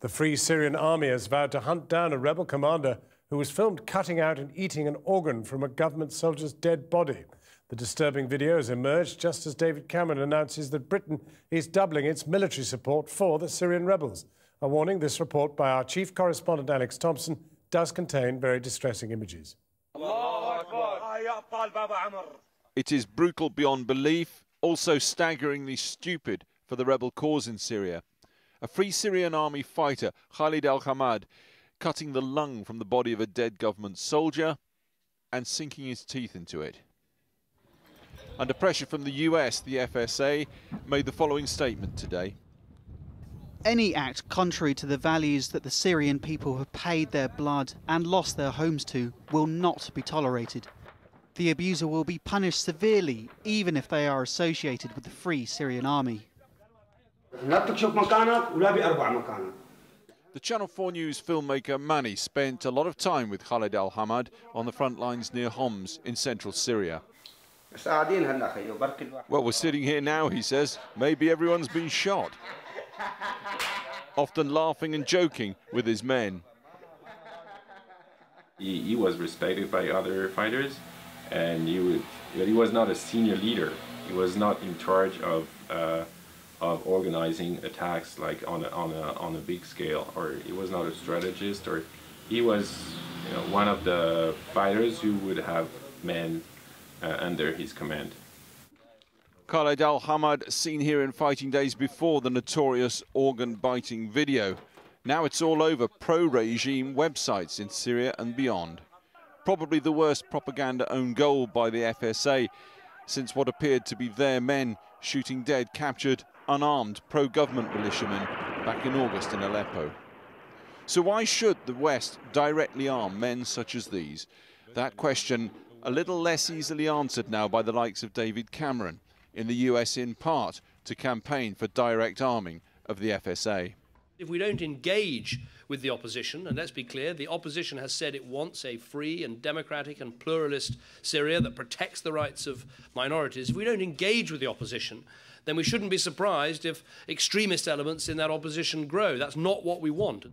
The Free Syrian Army has vowed to hunt down a rebel commander who was filmed cutting out and eating an organ from a government soldier's dead body. The disturbing video has emerged just as David Cameron announces that Britain is doubling its military support for the Syrian rebels. A warning: this report by our chief correspondent Alex Thompson does contain very distressing images. It is brutal beyond belief, also staggeringly stupid for the rebel cause in Syria. A Free Syrian Army fighter, Khalid al-Hamad, cutting the lung from the body of a dead government soldier and sinking his teeth into it. Under pressure from the US, the FSA made the following statement today. Any act contrary to the values that the Syrian people have paid their blood and lost their homes to will not be tolerated. The abuser will be punished severely, even if they are associated with the Free Syrian Army. The Channel 4 News filmmaker Mani spent a lot of time with Khalid al-Hamad on the front lines near Homs in central Syria. Well, we're sitting here now, he says. Maybe everyone's been shot. Often laughing and joking with his men. He was respected by other fighters, and he was not a senior leader. He was not in charge of organizing attacks like on a big scale, or he was not a strategist, or he was one of the fighters who would have men under his command. Khalid al-Hamad seen here in fighting days before the notorious organ-biting video. Now it's all over pro-regime websites in Syria and beyond. Probably the worst propaganda own goal by the FSA since what appeared to be their men shooting dead, captured, unarmed pro-government militiamen back in August in Aleppo. So why should the West directly arm men such as these? That question a little less easily answered now by the likes of David Cameron, in the US in part to campaign for direct arming of the FSA. If we don't engage with the opposition, and let's be clear, the opposition has said it wants a free and democratic and pluralist Syria that protects the rights of minorities. If we don't engage with the opposition, then we shouldn't be surprised if extremist elements in that opposition grow. That's not what we want.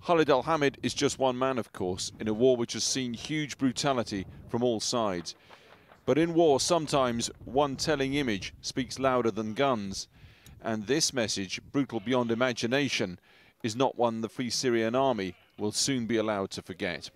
Khalid al-Hamad is just one man, of course, in a war which has seen huge brutality from all sides. But in war, sometimes one telling image speaks louder than guns. And this message, brutal beyond imagination, is not one the Free Syrian Army will soon be allowed to forget.